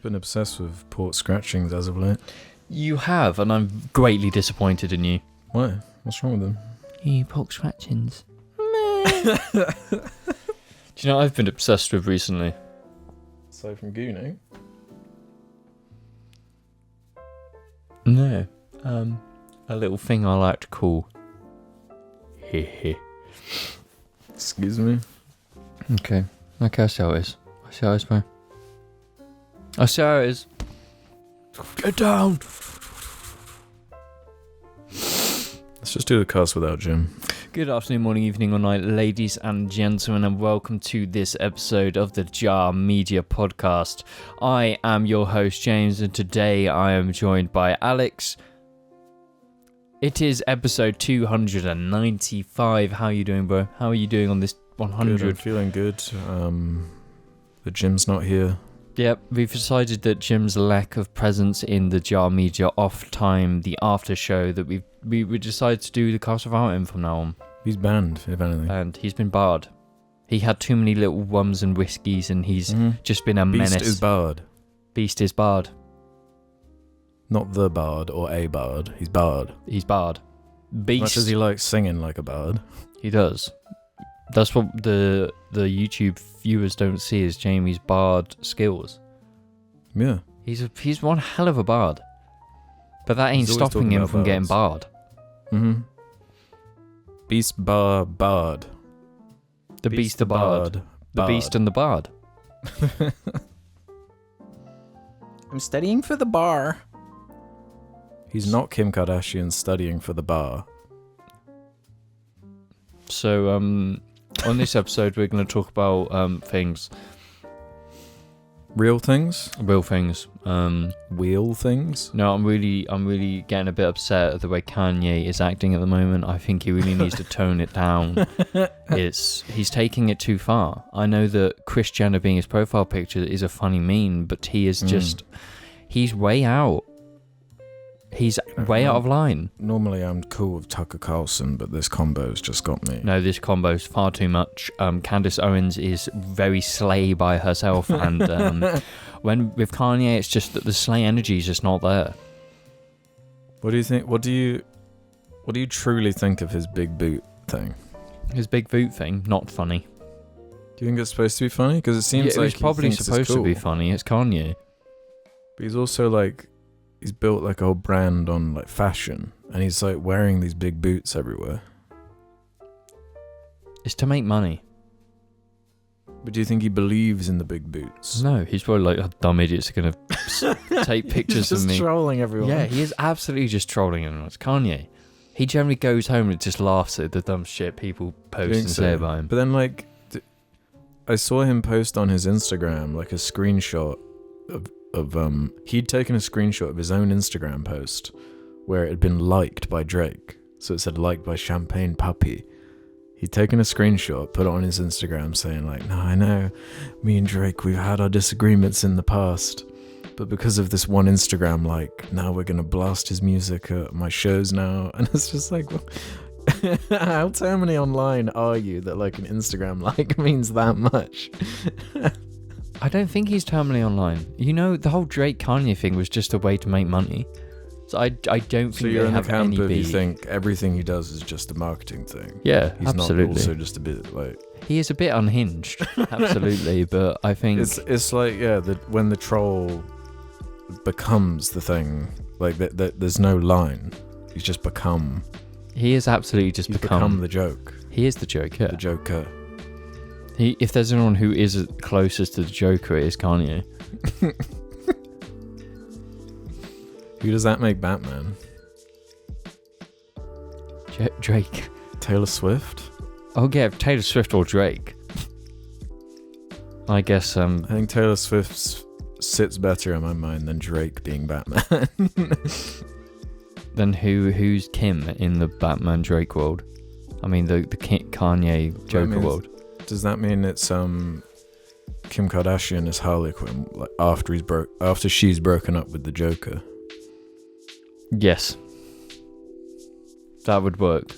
I've been obsessed with port scratchings as of late. You have, and I'm greatly disappointed in you. Why? What's wrong with them? You pork scratchings. Do you know what I've been obsessed with recently? Aside from gooning? No. A little thing I like to call heh. Excuse me? Okay, I see how it is. Bro. I see how it is. Get down! Let's just do the cast without Jim. Good afternoon, morning, evening, or night, ladies and gentlemen, and welcome to this episode of the JAR Media Podcast. I am your host, James, and today I am joined by Alex. It is episode 295. How are you doing, bro? How are you doing on this 100? Good, I'm feeling good. The Jim's not here. Yep, we've decided that Jim's lack of presence in the JAR Media off time, the after show, that we decided to do the cast without him from now on. He's banned, if anything. And he's been barred. He had too many little rums and whiskies, and he's just been a menace. Beast is barred. Beast is barred. Not the bard or a bard. He's barred. He's barred. Beast. Much as he likes singing like a bard. He does. That's what the YouTube viewers don't see is Jamie's bard skills. Yeah. He's one hell of a bard. But that ain't stopping him from getting barred. Mm-hmm. Beast bar bard. The beast the bard. The beast and the bard. I'm studying for the bar. He's not Kim Kardashian studying for the bar. So, on this episode, we're going to talk about things. Real things? Real things. Wheel things? No, I'm really getting a bit upset at the way Kanye is acting at the moment. I think he really needs to tone it down. He's taking it too far. I know that Kris Jenner being his profile picture is a funny meme, but he is just... He's way out. He's way out of line. Normally I'm cool with Tucker Carlson, but this combo's just got me. No, this combo's far too much. Candace Owens is very slay by herself, and when with Kanye, it's just that the slay energy is just not there. What do you think? What do you truly think of his big boot thing? His big boot thing, not funny. Do you think it's supposed to be funny? Because it seems like it's probably supposed to be funny. It's Kanye, but he's also like. He's built like a whole brand on like fashion, and he's like wearing these big boots everywhere. It's to make money. But do you think he believes in the big boots? No, he's probably like, oh, dumb idiots are going to take pictures of me. He's just trolling everyone. Yeah, he is absolutely just trolling everyone. It's Kanye. He generally goes home and just laughs at the dumb shit people post and say about him. But then like, I saw him post on his Instagram like a screenshot of he'd taken a screenshot of his own Instagram post where it had been liked by Drake. So it said liked by Champagne Puppy. He'd taken a screenshot, put it on his Instagram saying like, no, I know, me and Drake, we've had our disagreements in the past, but because of this one Instagram like, now we're going to blast his music at my shows now. And it's just like, well, how terminally online are you that like an Instagram like means that much? I don't think he's terminally online. You know, the whole Drake-Kanye thing was just a way to make money. So I don't think so you're they in have the camp any of you beef. think everything he does is just a marketing thing. Yeah, he's absolutely. Not also just a bit like... He is a bit unhinged, absolutely, but I think... It's like, yeah, when the troll becomes the thing, like there's no line. He's just become... He is absolutely just become the joke. He is the joke, yeah. The Joker. If there's anyone who is closest to the Joker, it is Kanye. Who does that make Batman? Drake. Taylor Swift? Oh yeah, Taylor Swift or Drake. I guess I think Taylor Swift sits better in my mind than Drake being Batman. Then who's Kim in the Batman Drake world? I mean the Kanye Joker world. Does that mean it's Kim Kardashian as Harley Quinn, like after she's broken up with the Joker? Yes, that would work.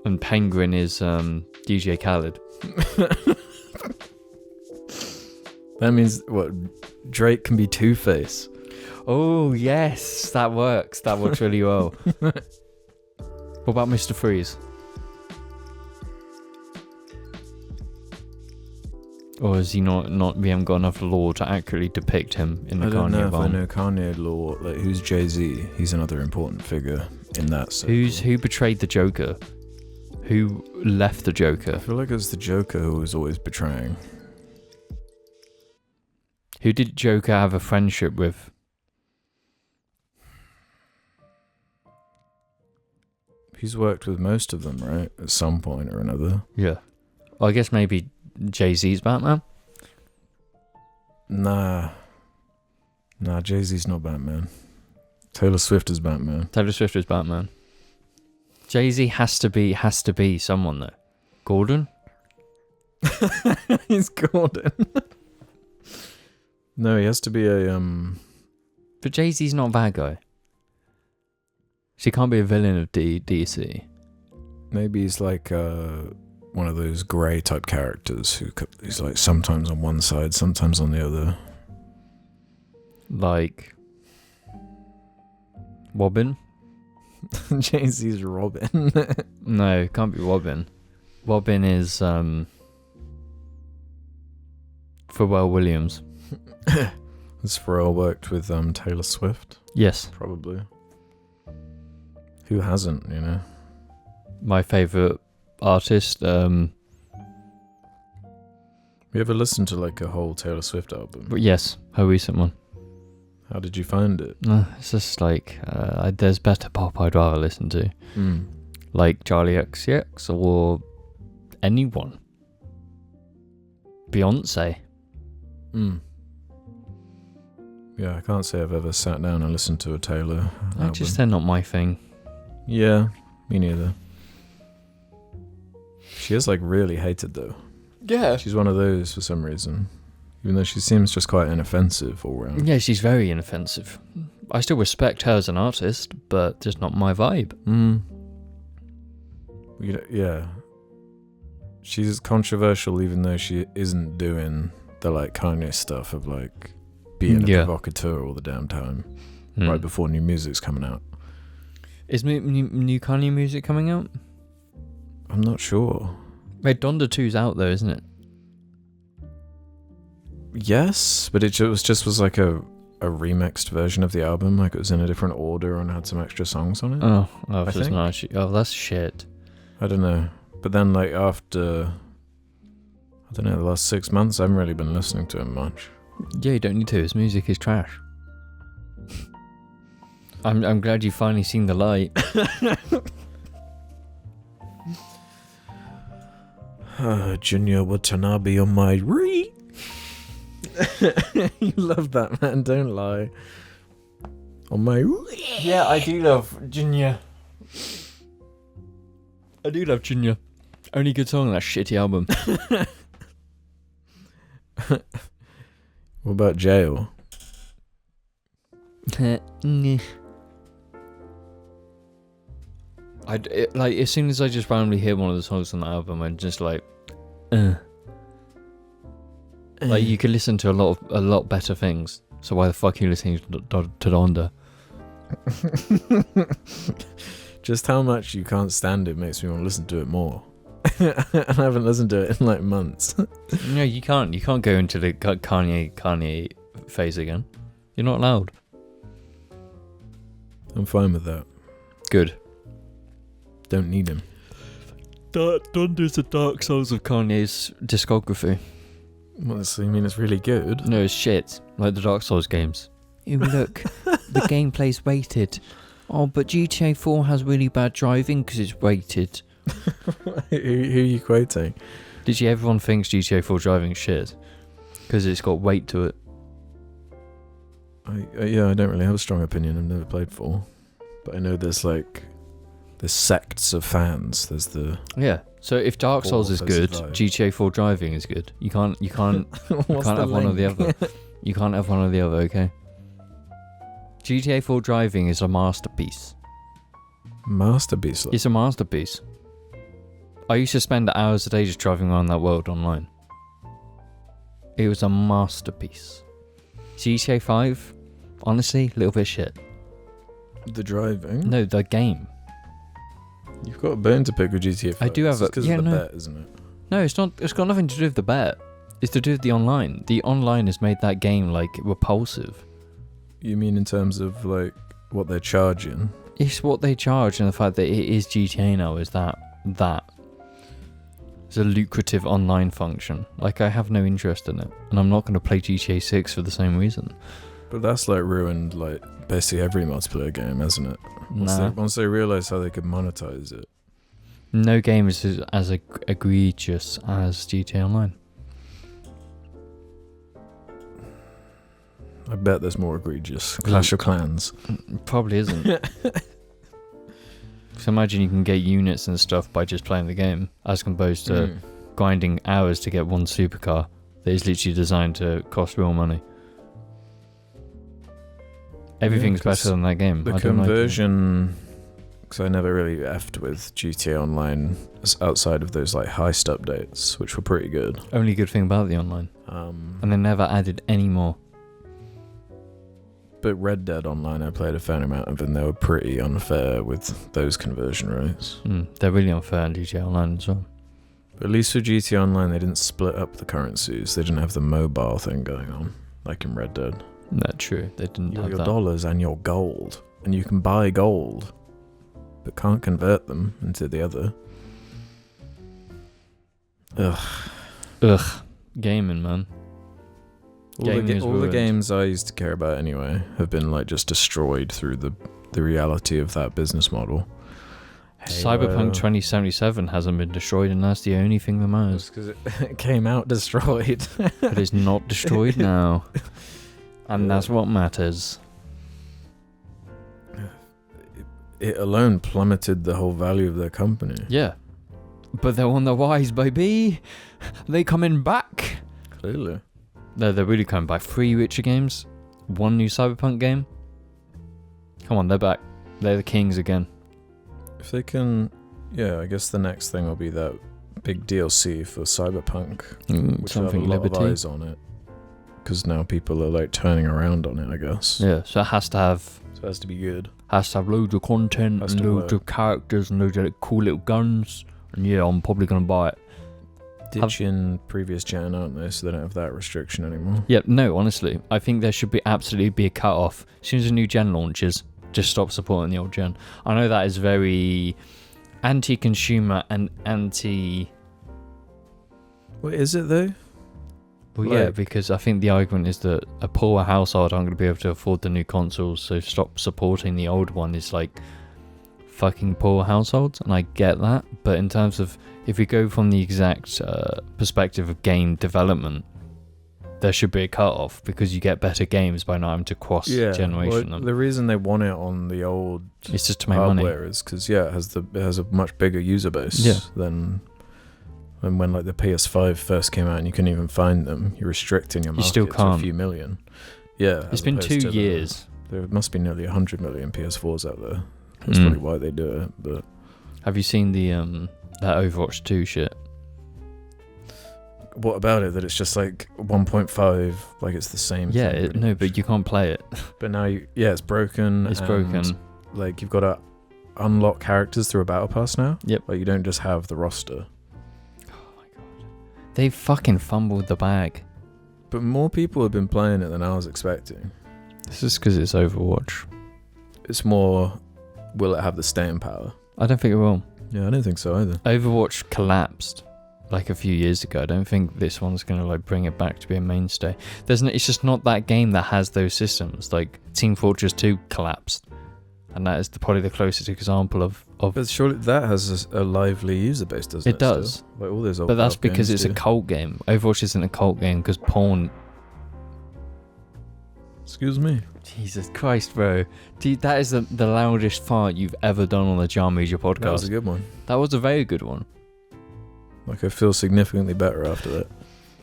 And Penguin is DJ Khaled. That means what? Drake can be Two-Face. Oh, yes, that works. That works really well. What about Mr. Freeze? Or is he not we haven't got enough lore to accurately depict him in the Kanye I don't know if I album? know Kanye lore. Like, who's Jay-Z? He's another important figure in that circle. Who betrayed the Joker? Who left the I Joker? feel like it's the Joker who was always betraying. Who did Joker have a friendship with? He's worked with most of them, right? At some point or another. Yeah. Well, I guess maybe Jay-Z's Batman? Nah, Jay-Z's not Batman. Taylor Swift is Batman. Taylor Swift is Batman. Jay-Z has to be someone though. Gordon? He's Gordon. No, he has to be a But Jay-Z's not a bad guy. So he can't be a villain of DC. maybe he's like one of those grey type characters he's like sometimes on one side, sometimes on the other. Like Robin? Jay-Z's Robin. No, it can't be Robin. Robin is Pharrell Williams. Has Pharrell worked with Taylor Swift? Yes. Probably. Who hasn't, you know? My favourite artist. You ever listened to like a whole Taylor Swift album? But yes, her recent one. How did you find it? It's just like there's better pop I'd rather listen to, like Charlie XCX or anyone. Beyonce. Yeah, I can't say I've ever sat down and listened to a Taylor album. They're not my thing. Yeah, me neither. She is like really hated though. Yeah. She's one of those for some reason. Even though she seems just quite inoffensive all round. Yeah, she's very inoffensive. I still respect her as an artist, but just not my vibe. Yeah. She's controversial even though she isn't doing the like Kanye stuff of like being a provocateur all the damn time. Right before new music's coming out. Is new Kanye music coming out? I'm not sure. Wait, Donda 2's out though, isn't it? Yes, but it was like a remixed version of the album. Like it was in a different order and had some extra songs on it. That's shit. I don't know. But then like after, I don't know, the last 6 months, I haven't really been listening to him much. Yeah, you don't need to. His music is trash. I'm glad you've finally seen the light. Junior Watanabe on my re. You love that, man. Don't lie. On my re. Yeah, I do love Junior. Only good song on that shitty album. What about Jail? Like as soon as I just randomly hear one of the songs on the album, I'm just like, like you could listen to a lot better things. So why the fuck are you listening to Donda? Just how much you can't stand it makes me want to listen to it more. And I haven't listened to it in like months. No, you can't. You can't go into the Kanye phase again. You're not allowed. I'm fine with that. Good. Don't need him. Donda's the Dark Souls of Kanye's discography. Well, you mean it's really good? No, it's shit. Like the Dark Souls games. Oh, look. The gameplay's weighted. Oh, but GTA 4 has really bad driving because it's weighted. Who are you quoting? Literally everyone thinks GTA 4 driving is shit because it's got weight to it. I don't really have a strong opinion. I've never played 4. But I know there's sects of fans. There's the... Yeah. So if Dark Souls is good, GTA 4 driving is good. You can't have one or the other. You can't have one or the other, okay? GTA 4 driving is a masterpiece. Masterpiece? It's a masterpiece. I used to spend hours a day just driving around that world online. It was a masterpiece. GTA 5, honestly, a little bit shit. The driving? No, the game. You've got a bone to pick with GTA 5. I do have it's because of the bet, isn't it? No, it's not. It's got nothing to do with the bet. It's to do with the online. The online has made that game like repulsive. You mean in terms of like what they're charging? It's what they charge, and the fact that it is GTA now is that it's a lucrative online function. Like, I have no interest in it, and I'm not going to play GTA 6 for the same reason. But that's like ruined like basically every multiplayer game, hasn't it? Once they realise how they could monetize it. No game is as egregious as GTA Online. I bet there's more egregious. Clash of Clans. Probably isn't. So imagine you can get units and stuff by just playing the game, as opposed to grinding hours to get one supercar that is literally designed to cost real money. Everything's better than that game. The conversion, because I never really effed with GTA Online outside of those like heist updates, which were pretty good. Only good thing about the online. And they never added any more. But Red Dead Online, I played a fair amount of, and they were pretty unfair with those conversion rates. They're really unfair in GTA Online as well. But at least for GTA Online, they didn't split up the currencies. They didn't have the mobile thing going on, like in Red Dead. That's true. They didn't have your that. dollars and your gold. And you can buy gold, but can't convert them into the other. Ugh. Gaming, man. All the games I used to care about anyway have been like just destroyed through the reality of that business model. Cyberpunk 2077 hasn't been destroyed, and that's the only thing that matters. Because it came out destroyed. But it's not destroyed now. And that's what matters. It alone plummeted the whole value of their company. Yeah. But they're on the rise, baby. They coming back. Clearly. No, they're really coming back. 3 Witcher games. 1 new Cyberpunk game. Come on, they're back. They're the kings again. If they can... Yeah, I guess the next thing will be that big DLC for Cyberpunk. Which will have a lot of eyes on it. Because now people are like turning around on it, I guess. Yeah, so it has to have... So it has to be good. Has to have loads of content and loads of characters and loads of cool little guns. And yeah, I'm probably going to buy it. Ditching previous gen, aren't they? So they don't have that restriction anymore. Yeah, no, honestly. I think there should be absolutely be a cut-off. As soon as a new gen launches, just stop supporting the old gen. I know that is very anti-consumer and anti... What is it though? Well, yeah, because I think the argument is that a poor household aren't going to be able to afford the new consoles, so stop supporting the old one is like fucking poor households, and I get that. But in terms of, if we go from the exact perspective of game development, there should be a cut-off, because you get better games by not having to cross-generation them. The reason they want it on the old it's just to make hardware money. is because, it has a much bigger user base than... And when like the PS5 first came out and you couldn't even find them, you're restricting your market to a few million. Yeah. It's been 2 years. There must be nearly 100 million PS4s out there. That's probably why they do it. But have you seen the that Overwatch 2 shit? What about it? That it's just like 1.5, like it's the same thing. Yeah, no, but you can't play it. But now, it's broken. It's broken. Like you've got to unlock characters through a battle pass now. Yep. Like you don't just have the roster. They fucking fumbled the bag. But more people have been playing it than I was expecting. This is because it's Overwatch. It's more, will it have the staying power? I don't think it will. Yeah, I don't think so either. Overwatch collapsed like a few years ago. I don't think this one's going to like bring it back to be a mainstay. It's just not that game that has those systems. Like Team Fortress 2 collapsed. And that is probably the closest example of... But surely that has a lively user base, doesn't it? It does. Like all those old but that's because it's a cult game. Overwatch isn't a cult game because porn... Excuse me. Jesus Christ, bro. Dude, that is the loudest fart you've ever done on the Jar Media podcast. That was a good one. That was a very good one. Like I feel significantly better after that.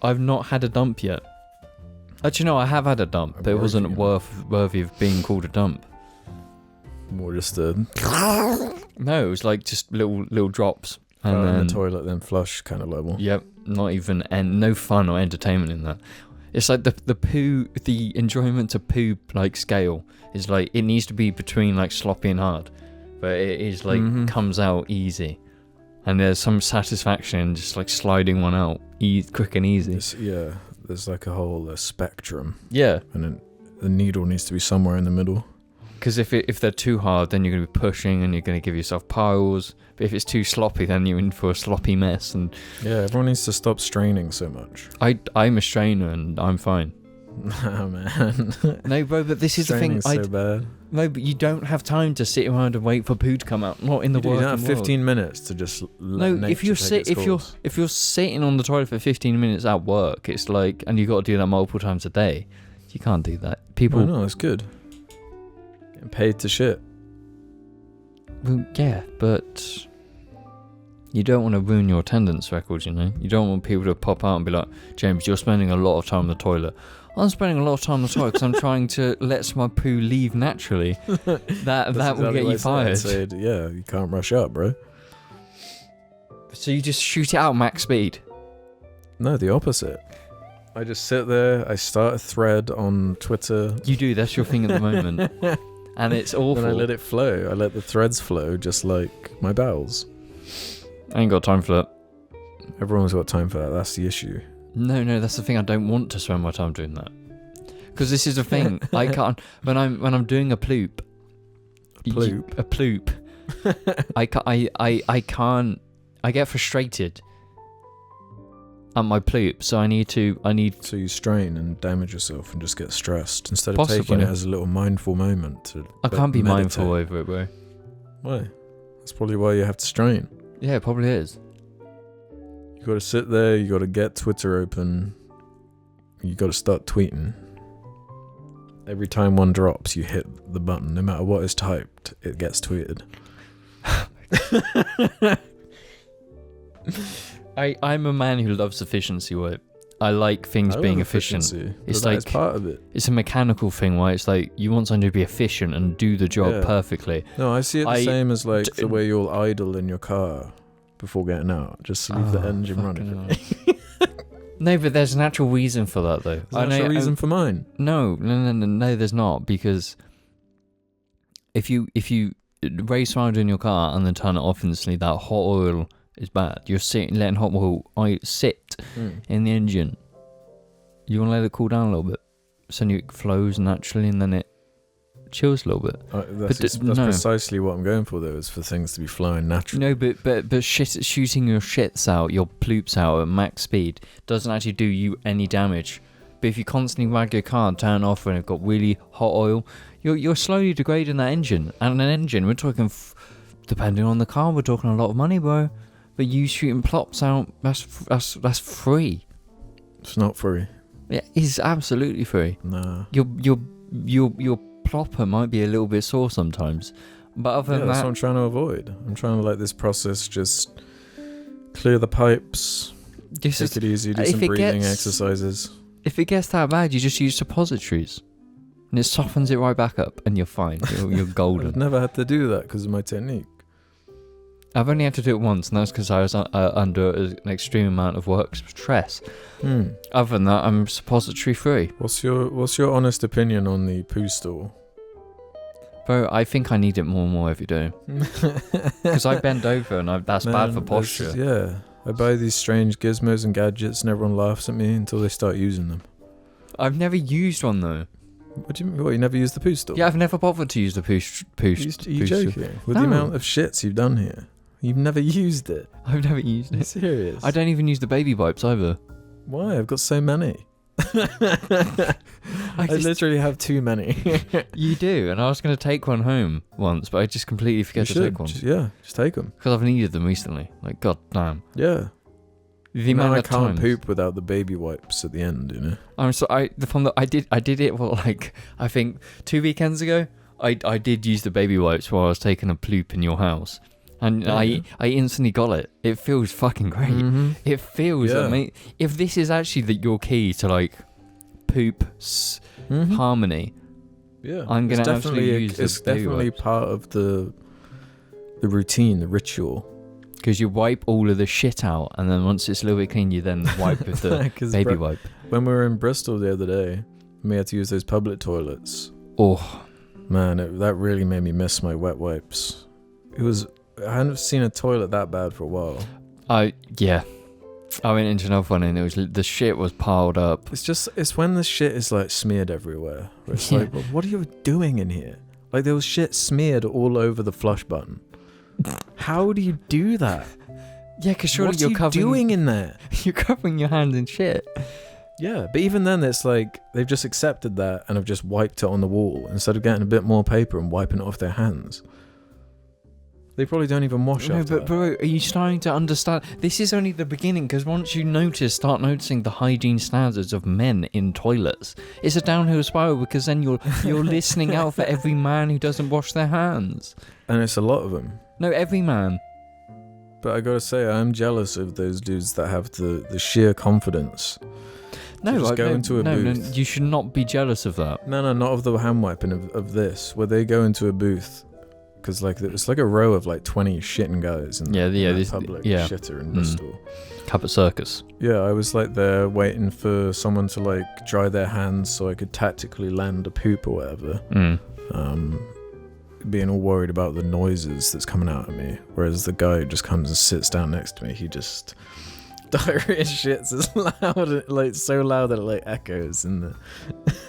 I've not had a dump yet. Actually, no, I have had a dump, but it wasn't worthy of being called a dump. More just a... No, it was like just little drops. And then in the toilet, then flush kind of level. Yep, not even... And no fun or entertainment in that. It's like the enjoyment to poo like scale is like it needs to be between like sloppy and hard, but it is like comes out easy, and there's some satisfaction in just like sliding one out quick and easy. There's like a whole spectrum. Yeah, and then the needle needs to be somewhere in the middle. Because if they're too hard, then you're going to be pushing and you're going to give yourself piles. But if it's too sloppy, then you're in for a sloppy mess. And yeah, everyone needs to stop straining so much. I'm a strainer and I'm fine. Oh man. No, bro, but this is the thing. So bad. No, but you don't have time to sit around and wait for poo to come out. Not in the working world. You don't have 15 minutes to just let nature if you're take its course. if you're sitting on the toilet for 15 minutes at work, it's like, and you got to do that multiple times a day. You can't do that. People. Oh, no, it's good. Getting paid to shit. Well, yeah, but you don't want to ruin your attendance records, you know? You don't want people to pop out and be like, James, you're spending a lot of time on the toilet. I'm spending a lot of time on the toilet because I'm trying to let some of my poo leave naturally. That will get you fired. Yeah, you can't rush up, bro. So you just shoot it out max speed? No, the opposite. I just sit there, I start a thread on Twitter. You do, that's your thing at the moment. And it's awful. And I let it flow. I let the threads flow just like my bowels. I ain't got time for that. Everyone's got time for that. That's the issue. No, that's the thing. I don't want to spend my time doing that. Because this is the thing. I can't when I'm doing a ploop. A ploop. I can't. I get frustrated at my ploop, so I need. So you strain and damage yourself and just get stressed instead of Possibly. taking it as a little mindful moment to. I can't be meditate. mindful over it, bro. Why? That's probably why you have to strain. Yeah, it probably is. You got to sit there. You got to get Twitter open. You got to start tweeting. Every time one drops, you hit the button. No matter what is typed, it gets tweeted. I'm a man who loves efficiency, right? I like things being efficient. It's like part of it. It's a mechanical thing, right? It's like you want something to be efficient and do the job perfectly. No, I see it the same as like the way you'll idle in your car before getting out. Just leave the engine running. No, but there's an actual reason for that, though. There's an actual reason for mine. No, there's not, because if you race around in your car and then turn it off instantly, that hot oil is bad. You're letting hot oil sit in the engine. You want to let it cool down a little bit, so it flows naturally and then it chills a little bit. That's precisely what I'm going for, though, is for things to be flowing naturally. No, but shooting your shits out, your ploops out at max speed doesn't actually do you any damage. But if you constantly wag your car and turn off when it's got really hot oil, you're slowly degrading that engine. And an engine, we're talking, depending on the car, we're talking a lot of money, bro. But you shooting plops out, that's free. It's not free. Yeah, it's absolutely free. Nah. Your plopper might be a little bit sore sometimes, but other than that's that, what I'm trying to avoid. I'm trying to let this process just clear the pipes, take it easy, do some breathing exercises. If it gets that bad, you just use suppositories, and it softens it right back up, and you're fine. You're golden. I've never had to do that because of my technique. I've only had to do it once, and that's because I was under an extreme amount of work stress. Other than that, I'm suppository free. What's your honest opinion on the poo stool? Bro, I think I need it more and more every day. Because I bend over, and that's bad for posture. Yeah, I buy these strange gizmos and gadgets, and everyone laughs at me until they start using them. I've never used one though. What do you mean? What, you never used the poo stool? Yeah, I've never bothered to use the poo. Are you joking? With the amount of shits you've done here. You've never used it. I've never used it. Serious? I don't even use the baby wipes either. Why? I've got so many. I literally have too many. You do, and I was going to take one home once, but I just completely forget to take one. Just take them. Because I've needed them recently. Like, god damn. Yeah. The amount I of can't times. poop without the baby wipes at the end, you know. I did it. Well, like I think 2 weekends ago, I did use the baby wipes while I was taking a ploop in your house. And I instantly got it. It feels fucking great. Mm-hmm. It feels amazing. If this is actually your key to like poop harmony, I'm gonna absolutely use. It's definitely part of the routine, the ritual. Because you wipe all of the shit out, and then once it's a little bit clean, you then wipe with the baby wipe. When we were in Bristol the other day, we had to use those public toilets. Oh, man, that really made me miss my wet wipes. I hadn't seen a toilet that bad for a while. Yeah. I went into another one, and the shit was piled up. It's when the shit is like smeared everywhere. Where it's like, well, what are you doing in here? Like there was shit smeared all over the flush button. How do you do that? Yeah, because surely you're covering... doing in there? You're covering your hands in shit. Yeah, but even then it's like they've just accepted that and have just wiped it on the wall instead of getting a bit more paper and wiping it off their hands. They probably don't even wash after but that. bro, are you starting to understand? This is only the beginning, because once you start noticing the hygiene standards of men in toilets, it's a downhill spiral, because then you're listening out for every man who doesn't wash their hands. And it's a lot of them. No, every man. But I gotta say, I'm jealous of those dudes that have the sheer confidence. No, into a booth. No, you should not be jealous of that. No, not of the hand wiping, of this, where they go into a booth. Because like it's like a row of like 20 shitting guys in the public shitter in Bristol. Cabot Circus. Yeah, I was like there waiting for someone to like dry their hands so I could tactically land a poop or whatever. Being all worried about the noises that's coming out of me. Whereas the guy who just comes and sits down next to me, he just diarrhea shits as loud, like so loud that it like echoes in the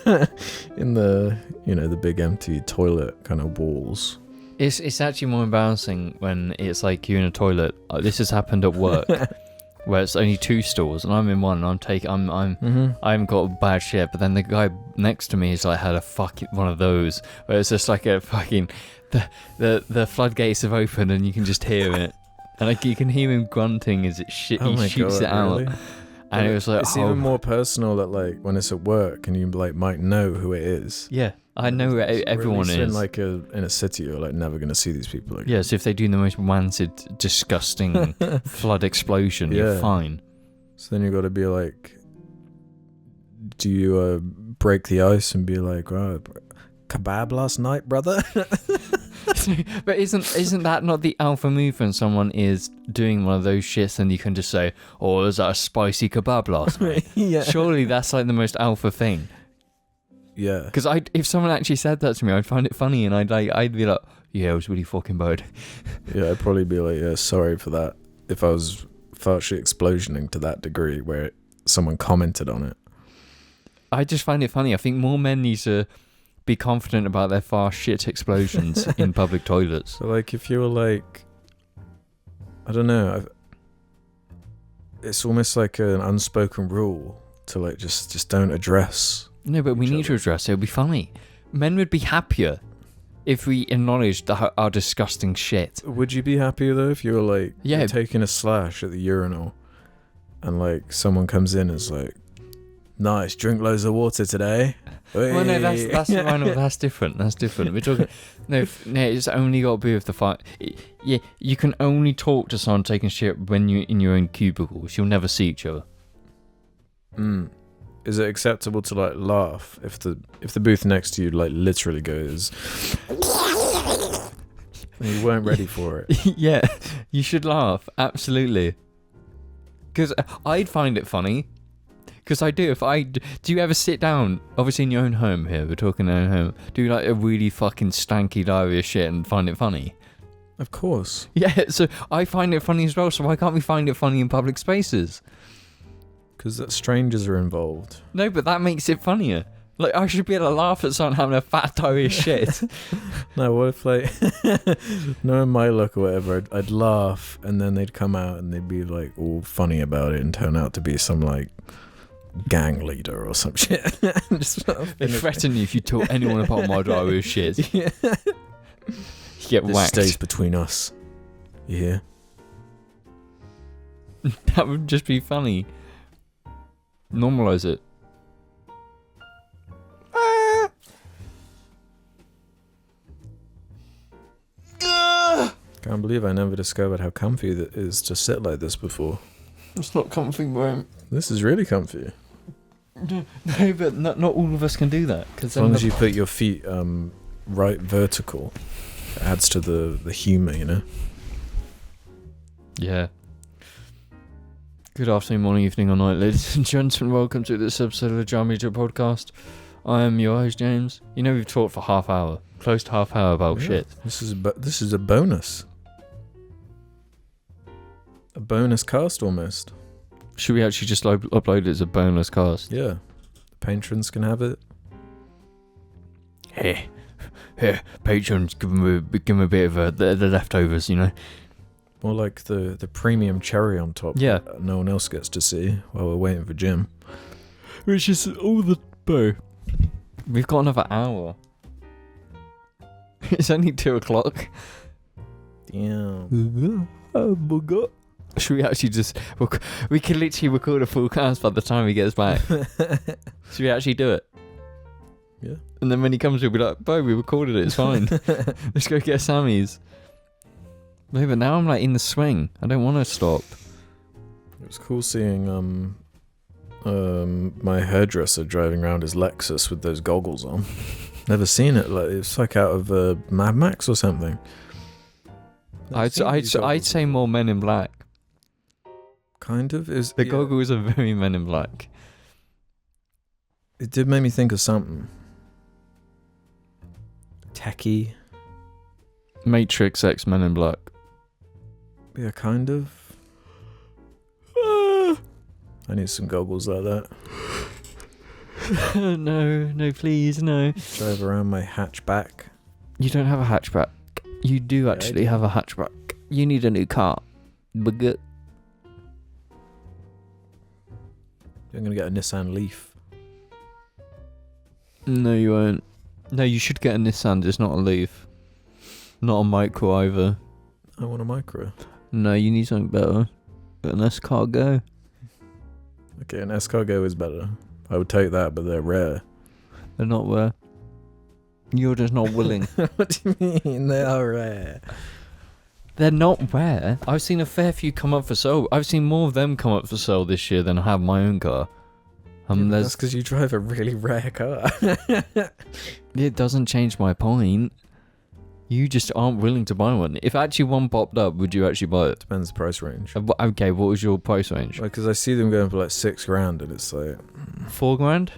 the big empty toilet kind of walls. It's actually more embarrassing when it's like you're in a toilet. This has happened at work, where it's only 2 stalls, and I'm in one, and I haven't got a bad shit, but then the guy next to me has like had a fucking one of those, where it's just like a fucking the floodgates have opened and you can just hear it, and like you can hear him grunting as he shoots it out. Really? And it was like it's even more personal that like when it's at work and you like might know who it is. Yeah, I know who everyone is. In like in a city, you're like never gonna see these people again. Yeah, so if they do the most rancid, disgusting flood explosion, you're fine. So then you got to be like, do you break the ice and be like, oh, kebab last night, brother? But isn't that not the alpha move when someone is doing one of those shits and you can just say, oh, was that a spicy kebab last night? Yeah. Surely that's like the most alpha thing. Yeah. Because if someone actually said that to me, I'd find it funny, and I'd be like, yeah, it was really fucking bad. Yeah, I'd probably be like, yeah, sorry for that. If I was actually explosioning to that degree where someone commented on it. I just find it funny. I think more men need to be confident about their fast shit explosions in public toilets. So like if you were like, I don't know, it's almost like an unspoken rule to like just don't address. No, but we need to address it. It would be funny. Men would be happier if we acknowledged our disgusting shit. Would you be happier though if you were like you're taking a slash at the urinal and like someone comes in and is like, nice, drink loads of water today. Well, no, that's different. That's different. We're talking. No, it's only got to be with the fight. Yeah, you can only talk to someone taking shit when you're in your own cubicles. You'll never see each other. Is it acceptable to like laugh if the booth next to you like literally goes? You weren't ready for it. Yeah, you should laugh. Absolutely. Because I'd find it funny. Because I do. Do you ever sit down, obviously in your own home here, we're talking in your own home, do like a really fucking stanky diarrhea shit and find it funny? Of course. Yeah, so I find it funny as well, so why can't we find it funny in public spaces? Because strangers are involved. No, but that makes it funnier. Like, I should be able to laugh at someone having a fat diarrhea shit. No, what if like, knowing my luck or whatever, I'd laugh and then they'd come out and they'd be like all funny about it and turn out to be some like gang leader or some shit. They threaten you if you tell anyone about my diarrhea shit. Yeah. You get this whacked. Stays between us. You hear? That would just be funny. Normalise it. Can't believe I never discovered how comfy it is to sit like this before. It's not comfy, bro. This is really comfy. No, but not all of us can do that. As long as you put your feet right vertical, it adds to the humour, you know? Yeah. Good afternoon, morning, evening, or night, ladies and gentlemen. Welcome to this episode of the JARfter Podcast. I am your host, James. You know we've talked for half hour, close to half hour about shit. This is a bonus. A bonus cast almost. Should we actually just upload it as a bonus cast? Yeah. The patrons can have it. Hey, patrons, give them a bit of the leftovers, you know? More like the premium cherry on top. Yeah. That no one else gets to see while we're waiting for Jim. Which is all the... Bro, we've got another hour. It's only 2 o'clock. Damn. Oh my god. Should we actually just... We can literally record a full cast by the time he gets back. Should we actually do it? Yeah. And then when he comes, we'll be like, bro, we recorded it, it's fine. Let's go get Sammy's. No, but now I'm like in the swing. I don't want to stop. It was cool seeing my hairdresser driving around his Lexus with those goggles on. Never seen it. Like it's like out of Mad Max or something. I'd say more Men in Black. Kind of is The goggles are very Men in Black. It did make me think of something. Techie. Matrix X Men in Black. Yeah, kind of. I need some goggles like that. No, please, no. Drive around my hatchback. You don't have a hatchback. You do actually have a hatchback. You need a new car. Baguette. I'm gonna get a Nissan Leaf. No, you won't. No, you should get a Nissan, just not a Leaf. Not a Micro either. I want a Micro. No, you need something better. An Escargot. Okay, an Escargot is better. I would take that, but they're rare. They're not rare. You're just not willing. What do you mean? They are rare. They're not rare. I've seen a fair few come up for sale. I've seen more of them come up for sale this year than I have my own car. That's because you drive a really rare car. It doesn't change my point. You just aren't willing to buy one. If actually one popped up, would you actually buy it? Depends the price range. Okay, what was your price range? Because I see them going for like $6,000, and it's like $4,000?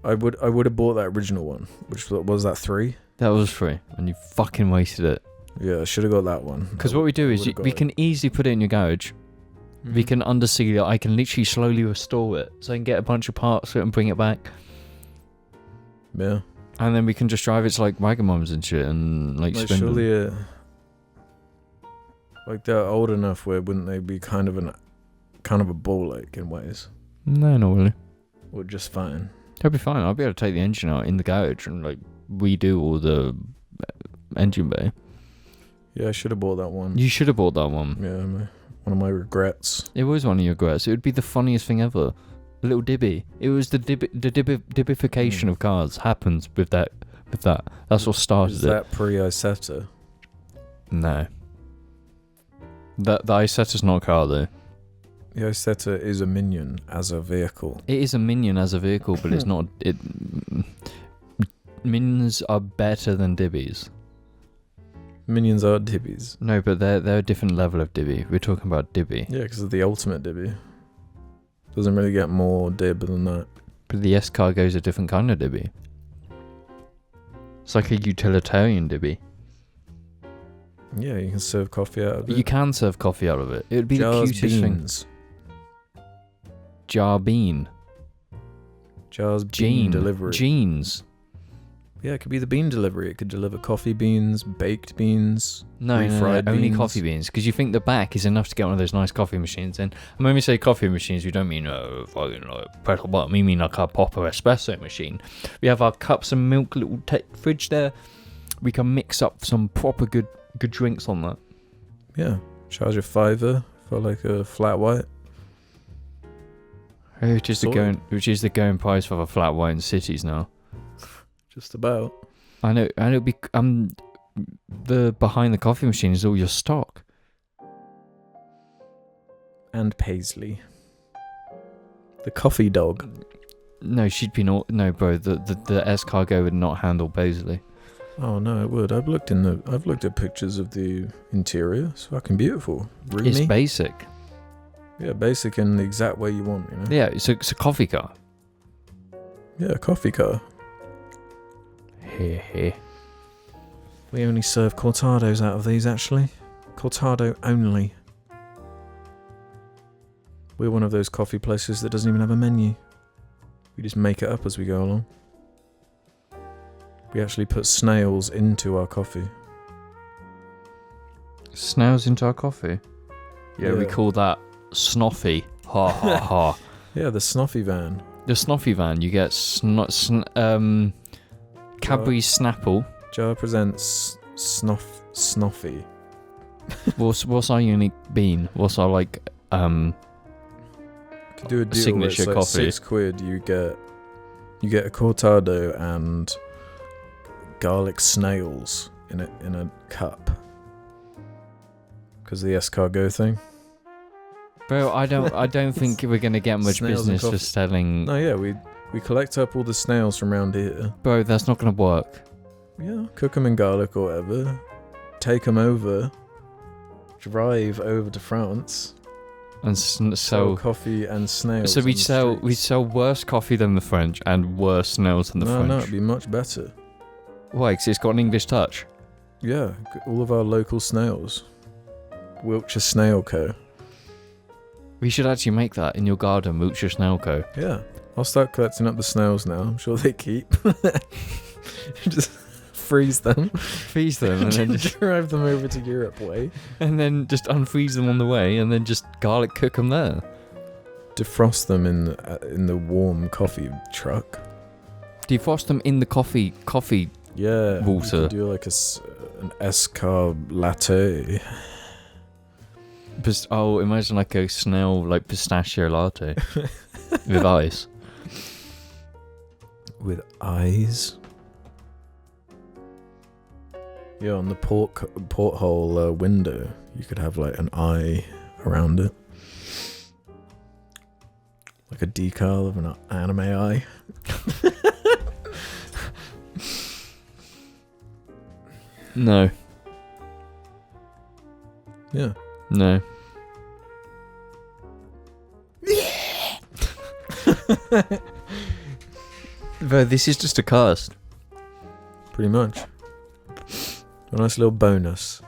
I would have bought that original one, which was that 3. That was free, and you fucking wasted it. Yeah, I should have got that one. Because what we do is we can easily put it in your garage. Mm-hmm. We can undersea it. I can literally slowly restore it, so I can get a bunch of parts for it and bring it back. Yeah. And then we can just drive it to like Wagamams and shit and like spend surely like they're old enough where wouldn't they be kind of a ball ache in ways? No, not really. Or just fine. They'll be fine. I'll be able to take the engine out in the garage and like redo all the engine bay. Yeah, I should have bought that one. You should have bought that one. Yeah, one of my regrets. It was one of your regrets. It would be the funniest thing ever. A little dibby. It was the dibbification of cars happens with that. That's what started it. Is that pre-Isetta? No. The Isetta's not a car though. The Isetta is a minion as a vehicle. It is a minion as a vehicle, but it's not. Minions are better than dibbies. Minions are dibbies. No, but they're a different level of dibby. We're talking about dibby. Yeah, because it's the ultimate dibby. Doesn't really get more dib than that. But the Escargot is a different kind of dibby. It's like a utilitarian dibby. Yeah, you can serve coffee out of it. You can serve coffee out of it. It would be Jar's the cutest beans. thing. Jar bean. Jar's bean delivery. Jeans. Yeah, it could be the bean delivery. It could deliver coffee beans, baked beans, No, only beans. coffee beans. Because you think the back is enough to get one of those nice coffee machines in. And when we say coffee machines, we don't mean fucking like press a button. We mean like a proper espresso machine. We have our cups and milk little fridge there. We can mix up some proper good drinks on that. Yeah, charge a $5 for like a flat white. Which is the going price for a flat white in cities now. Just about. I know. It'll be the behind the coffee machine is all your stock. And Paisley. The coffee dog. No, she'd be not. No, bro. The escargot would not handle Paisley. Oh no, it would. I've looked at pictures of the interior. It's fucking beautiful. Roomy. It's basic. Yeah, basic in the exact way you want, you know? Yeah, it's a coffee car. Yeah, a coffee car. Here. We only serve cortados out of these, actually. Cortado only. We're one of those coffee places that doesn't even have a menu. We just make it up as we go along. We actually put snails into our coffee. Snails into our coffee? Yeah, we call that snoffy. Ha ha ha. Yeah, the snoffy van. The snoffy van, you get Cadbury Snapple. Jar presents snoffy. What's our unique bean? What's our Could do a deal signature where it's like coffee? £6. You get a cortado and garlic snails in a cup. Because the escargot thing. Bro, I don't think we're gonna get much Snails and business for coffee. selling. No, yeah, we collect up all the snails from around here. Bro, that's not gonna work. Yeah, cook them in garlic or whatever. Take them over. Drive over to France. And Sell sell. coffee and snails. So on we'd the sell streets. worse coffee than the French and worse snails than the French. No, it'd be much better. Why? 'Cause it's got an English touch. Yeah, all of our local snails. Wiltshire Snail Co. We should actually make that in your garden, Wiltshire Snail Co. Yeah, I'll start collecting up the snails now. I'm sure they keep. Just freeze them. Freeze them and then just drive them over to Europe way. and then just unfreeze them on the way and then just garlic cook them there. Defrost them in the warm coffee truck. Defrost them in the coffee. Yeah, Water. You could do like an escarb latte. Imagine like a snail like pistachio latte with ice. With eyes. Yeah, on the porthole window, you could have like an eye around it. Like a decal of an anime eye. No. Yeah. No. Bro, this is just a cast. Pretty much. A nice little bonus.